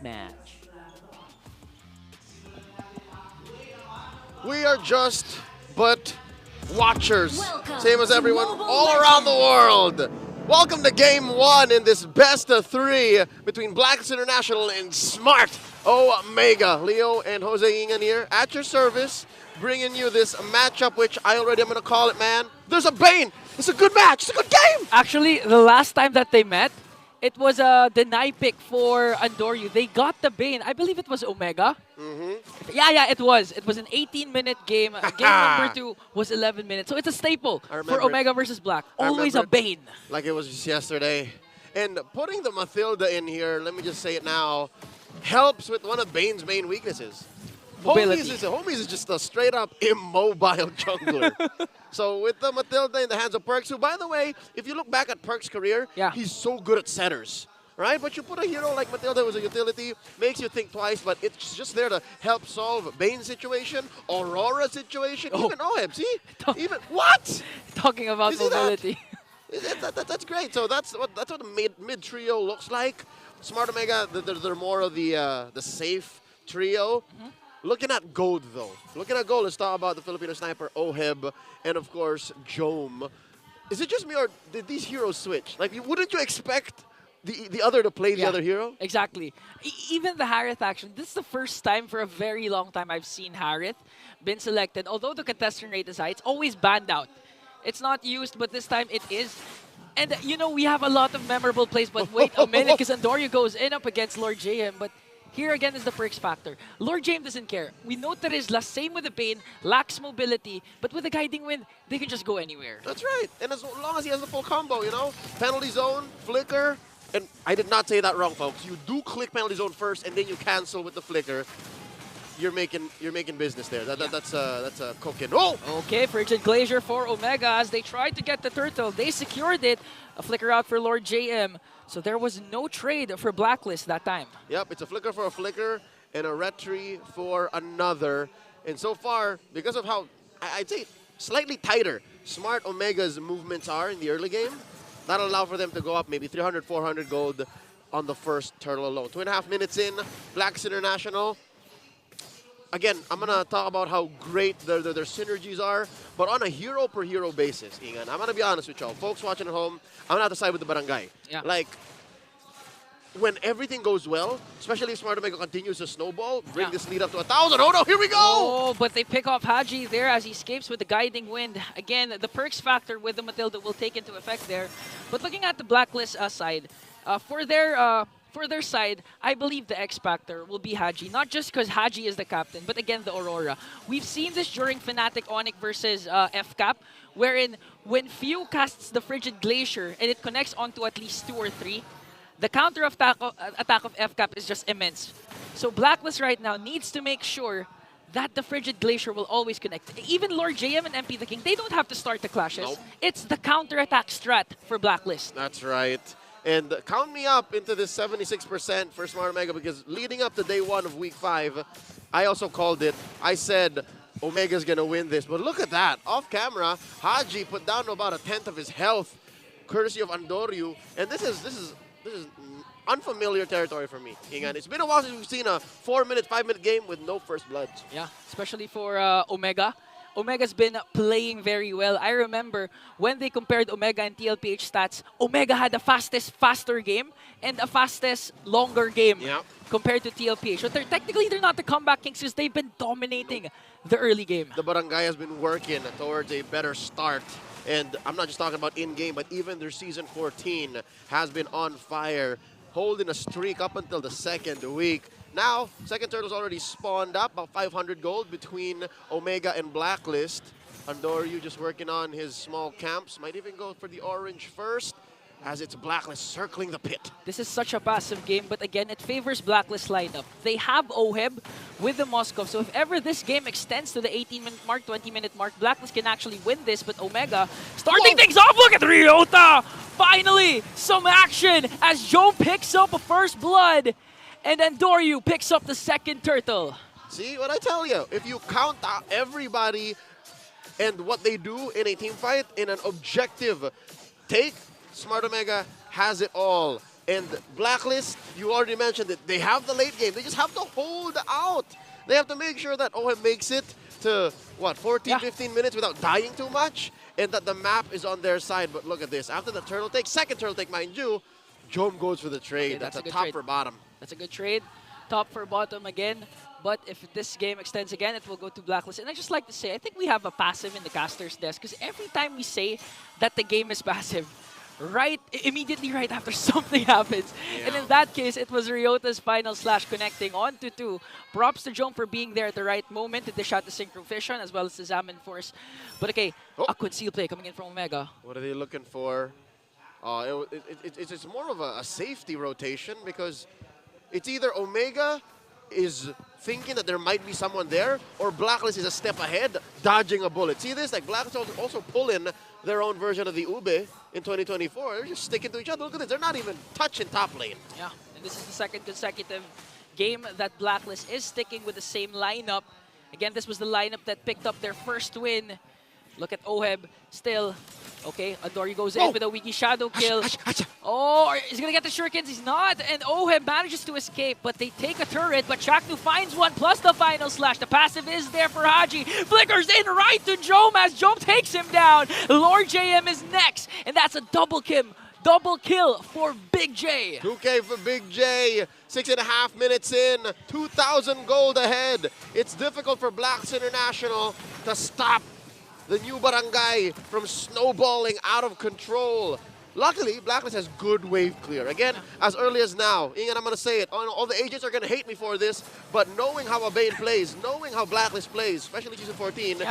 match. We are just but watchers, Welcome same as to everyone Mobile all around the Legends. world. Welcome to Game 1 in this best of 3 between Blacklist International and Smart Omega. Leo and Jose Ingan here at your service, bringing you this matchup, which I already am going to call it, man. There's a Bane. It's a good match. It's a good game. Actually, the last time that they met, it was a deny pick for Andoryu. They got the Bane. I believe it was Omega. Yeah, it was. It was an 18-minute game. Game number 2 was 11 minutes. So it's a staple for Omega versus Black. Always a Bane. Like it was just yesterday. And putting the Mathilda in here, let me just say it now, helps with one of Bane's main weaknesses. Mobility. Homies is just a straight-up immobile jungler. So with the Mathilda in the hands of Perks, who, by the way, if you look back at Perks' career, he's so good at setters, right? But you put a hero like Mathilda who's a utility, makes you think twice, but it's just there to help solve Bane's situation, Aurora's situation, even Oheb, see? Even, what? Talking about mobility. That's great. So that's what the mid trio looks like. Smart Omega, they're more of the safe trio. Looking at gold, though. Looking at gold, let's talk about the Filipino sniper, Oheb, and of course, Jome. Is it just me, or did these heroes switch? Like, wouldn't you expect the other to play the other hero? Exactly. Even the Harith action, this is the first time for a very long time I've seen Harith been selected. Although the contestant rate is high, it's always banned out. It's not used, but this time it is. And, you know, we have a lot of memorable plays, but wait a minute, because Andoryu goes in up against Lord JM, but here again is the Perks factor. Lord James doesn't care. We note that his same with the Bane, lacks mobility, but with the Guiding Wind, they can just go anywhere. That's right. And as long as he has the full combo, you know, penalty zone, flicker, and I did not say that wrong, folks. You do click penalty zone first, and then you cancel with the flicker. You're making business there. That's a cooking. Oh! Okay, Frigid Glacier for Omega as they tried to get the turtle. They secured it. A flicker out for Lord JM. So there was no trade for Blacklist that time. Yep, it's a flicker for a flicker and a retry for another. And so far, because of how, I'd say, slightly tighter Smart Omega's movements are in the early game, that'll allow for them to go up maybe 300, 400 gold on the first turtle alone. 2.5 minutes in, Blacks International. Again, I'm going to talk about how great their synergies are, but on a hero-per-hero basis, Ingan, I'm going to be honest with y'all. Folks watching at home, I'm going to have to side with the barangay. Yeah. Like, when everything goes well, especially if Smart Omega continues to snowball, bring this lead up to 1,000. Oh, no, here we go! Oh, but they pick off Haji there as he escapes with the Guiding Wind. Again, the Perks factor with the Matilda will take into effect there. But looking at the Blacklist side, for their side, I believe the X factor will be Haji. Not just because Haji is the captain, but again, the Aurora. We've seen this during Fnatic Onyx versus FCAP, wherein when Few casts the Frigid Glacier and it connects onto at least 2 or 3, the counter attack of FCAP is just immense. So Blacklist right now needs to make sure that the Frigid Glacier will always connect. Even Lord JM and MP the King, they don't have to start the clashes. Nope. It's the counter-attack strat for Blacklist. That's right. And count me up into this 76% for Smart Omega, because leading up to day 1 of week 5, I also called it. I said Omega's going to win this. But look at that. Off camera, Haji put down to about 1/10 of his health, courtesy of Andoryu. And this is unfamiliar territory for me, Ingan. It's been a while since we've seen a 4-minute, 5-minute game with no first bloods. Yeah, especially for Omega. Omega's been playing very well. I remember when they compared Omega and TLPH stats, Omega had the faster game and the fastest, longer game compared to TLPH. But technically, they're not the comeback kings because they've been dominating the early game. The barangay has been working towards a better start. And I'm not just talking about in-game, but even their Season 14 has been on fire, holding a streak up until the second week. Now, second turtle's already spawned up, about 500 gold between Omega and Blacklist. Andoryu just working on his small camps. Might even go for the orange first, as it's Blacklist circling the pit. This is such a passive game, but again, it favors Blacklist lineup. They have Oheb with the Moskov, so if ever this game extends to the 18-minute mark, 20-minute mark, Blacklist can actually win this, but Omega starting things off. Look at Ryota! Finally, some action as Joe picks up a first blood, and Andoryu picks up the second turtle. See what I tell you? If you count out everybody and what they do in a team fight in an objective take, Smart Omega has it all. And Blacklist, you already mentioned it, they have the late game. They just have to hold out. They have to make sure that OM makes it to, what, 14, 15 minutes without dying too much, and that the map is on their side. But look at this. After the turtle take, second turtle take, mind you, Jom goes for the trade. Okay, that's a good top trade. for bottom. That's a good trade. Top for bottom again. But if this game extends again, it will go to Blacklist. And I just like to say, I think we have a passive in the caster's desk. Because every time we say that the game is passive, immediately right after something happens. Yeah. And in that case, it was Ryota's final slash connecting on to 2. Props to Jom for being there at the right moment to dish out the Synchro Vision as well as the Zamin Force. But okay, a conceal play coming in from Omega. What are they looking for? It's more of a safety rotation because it's either Omega is thinking that there might be someone there, or Blacklist is a step ahead, dodging a bullet. See this? Like Blacklist also pull in their own version of the Ube in 2024. They're just sticking to each other. Look at this. They're not even touching top lane. Yeah, and this is the second consecutive game that Blacklist is sticking with the same lineup. Again, this was the lineup that picked up their first win. Look at Oheb still. Okay, Adori goes in with a Wiki Shadow kill. Oh, he's gonna get the shurikens. He's not. And Oheb manages to escape, but they take a turret. But Chaknu finds one plus the final slash. The passive is there for Haji. Flickers in right to Jom as Jom takes him down. Lord JM is next, and that's a double kill for Big J. 2K for Big J. 6.5 minutes in. 2,000 gold ahead. It's difficult for Blacks International to stop the new barangay from snowballing out of control. Luckily, Blacklist has good wave clear. Again, as early as now, Ingan, I'm going to say it, all the agents are going to hate me for this, but knowing how Abane plays, knowing how Blacklist plays, especially Season 14,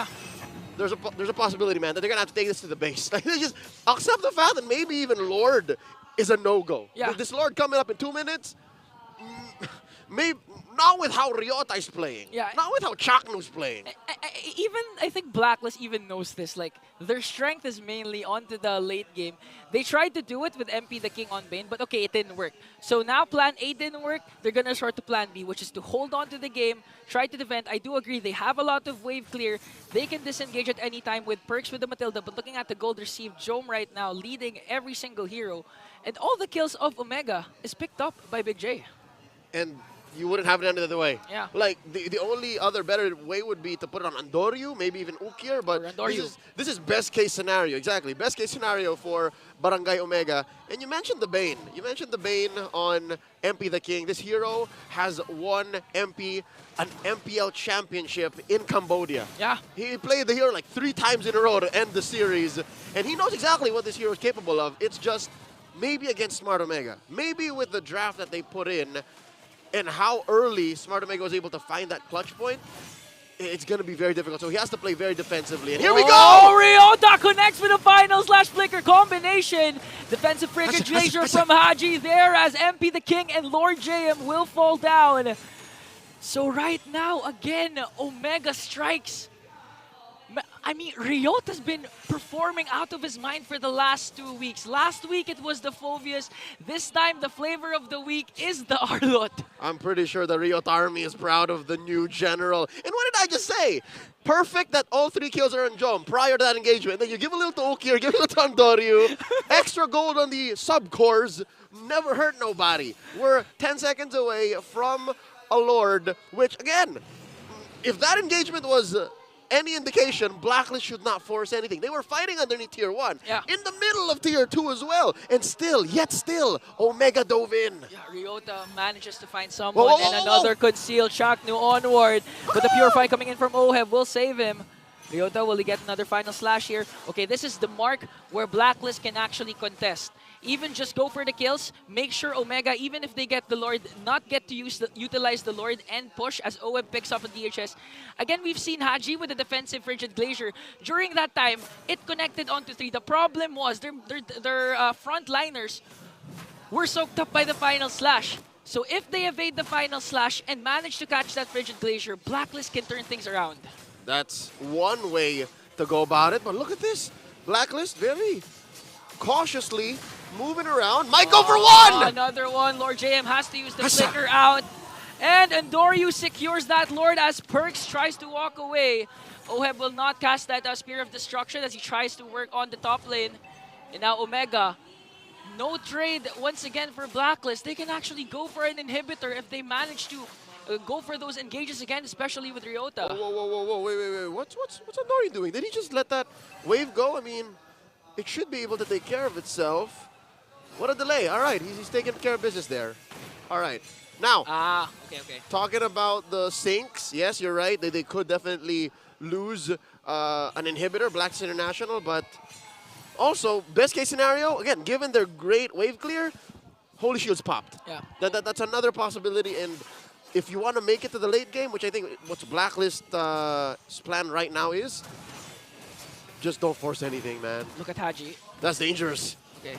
there's a possibility, man, that they're going to have to take this to the base. Like, they just accept the fact that maybe even Lord is a no-go. Yeah. With this Lord coming up in 2 minutes, maybe not with how Ryota is playing. Yeah. Not with how Chaknu's playing. I think Blacklist even knows this. Like, their strength is mainly onto the late game. They tried to do it with MP the King on Bane, but okay, it didn't work. So now plan A didn't work. They're gonna resort to plan B, which is to hold on to the game, try to defend. I do agree they have a lot of wave clear. They can disengage at any time with perks with the Matilda, but looking at the gold received, Jom right now leading every single hero. And all the kills of Omega is picked up by Big J. And you wouldn't have it any other way. Yeah. Like, the only other better way would be to put it on Andoryu, maybe even Ukir, but this is best case scenario. Exactly. Best case scenario for Barangay Omega. And you mentioned the Bane. You mentioned the Bane on MP the King. This hero has won an MPL championship in Cambodia. Yeah. He played the hero like 3 times in a row to end the series. And he knows exactly what this hero is capable of. It's just maybe against Smart Omega. Maybe with the draft that they put in, and how early Smart Omega was able to find that clutch point, it's going to be very difficult. So he has to play very defensively. And here we go! Ryota connects with a final slash flicker combination. Defensive frigate Glacier from Haji there as MP the King and Lord JM will fall down. So right now, again, Omega strikes. I mean, Ryota's been performing out of his mind for the last 2 weeks. Last week, it was the Phobius. This time, the flavor of the week is the Arlot. I'm pretty sure the Ryota army is proud of the new general. And what did I just say? Perfect that all 3 kills are on Jom prior to that engagement. Then you give a little to Ukir, give a little to Andoryu. Extra gold on the sub-cores. Never hurt nobody. We're 10 seconds away from a Lord, which, again, if that engagement was any indication, Blacklist should not force anything. They were fighting underneath Tier 1. Yeah. In the middle of Tier 2 as well. And yet still, Omega dove in. Yeah, Ryota manages to find someone and another concealed Chaknu onward. But the Purify coming in from Oheb will save him. Ryota, will he get another final slash here? Okay, this is the mark where Blacklist can actually contest. Even just go for the kills, make sure Omega, even if they get the Lord, not get to utilize the Lord and push as OM picks up a DHS. Again, we've seen Haji with the defensive Frigid Glacier. During that time, it connected onto 3. The problem was their frontliners were soaked up by the final slash. So if they evade the final slash and manage to catch that Frigid Glacier, Blacklist can turn things around. That's one way to go about it, but look at this. Blacklist very cautiously moving around. Might go for one! Another one. Lord JM has to use the flicker out. And Andoryu secures that Lord as Perks tries to walk away. Oheb will not cast that Spear of Destruction as he tries to work on the top lane. And now Omega No trade once again for Blacklist. They can actually go for an inhibitor if they manage to go for those engages again, especially with Ryota. Whoa, wait. What's Andori doing? Did he just let that wave go? I mean, it should be able to take care of itself. What a delay. All right, he's taking care of business there. All right. Now, Okay. talking about the Sinks, yes, you're right. They could definitely lose an inhibitor, Blacklist International, but also, best case scenario, again, given their great wave clear, Holy Shield's popped. Yeah. That's another possibility, and if you want to make it to the late game, which I think what's Blacklist's plan right now is, just don't force anything, man. Look at Haji. That's dangerous. Okay.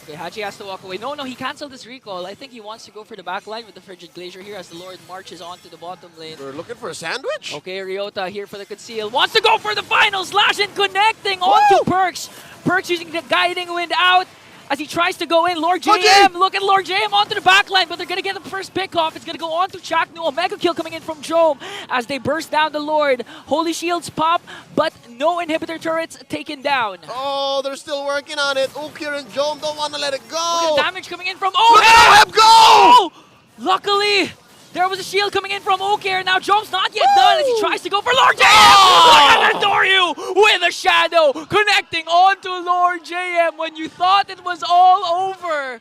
Okay, Haji has to walk away. No, he canceled his recall. I think he wants to go for the back line with the Frigid Glacier here as the Lord marches on to the bottom lane. We're looking for a sandwich? Okay, Ryota here for the conceal. Wants to go for the final slash and connecting onto Perks. Perks using the guiding wind out as he tries to go in. Lord JM, look at Lord JM onto the back line, but they're going to get the first pick off. It's going to go on to Chaknu. Omega kill coming in from Jome as they burst down the Lord. Holy Shields pop, but no inhibitor turrets taken down. Oh, they're still working on it. Ukir and Jome don't want to let it go. Look at the damage coming in from Look Oheb. at Oheb go! Oh! Luckily, there was a shield coming in from Okir. Now Jome's not yet done as he tries to go for Lord JM. Oh! Look at Andoryu with a shadow connecting onto Lord JM when you thought it was all over.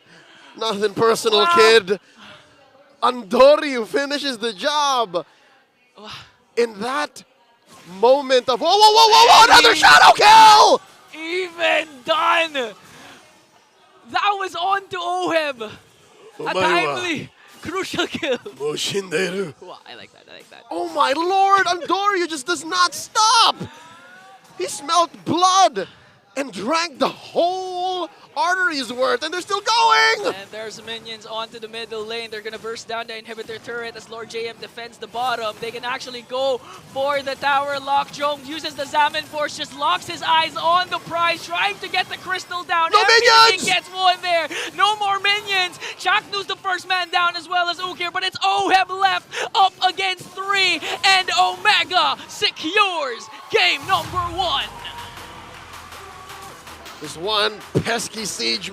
Nothing personal, kid. Andoryu finishes the job. In that moment of whoa, another shadow kill! Even done. That was on to Oheb. A timely, crucial kill. Wow, I like that. Oh my lord, Andoryu just does not stop. He smelled blood and drank the whole artery's worth, and they're still going! And there's minions onto the middle lane. They're gonna burst down the inhibitor turret as Lord JM defends the bottom. They can actually go for the tower lock. Jome uses the Zaman Force, just locks his eyes on the prize, trying to get the crystal down. No Everything minions! gets one there. No more minions. Chaknu's the first man down as well as Ukir, but it's Oheb left up against 3, and Omega secures game number 1. This one pesky siege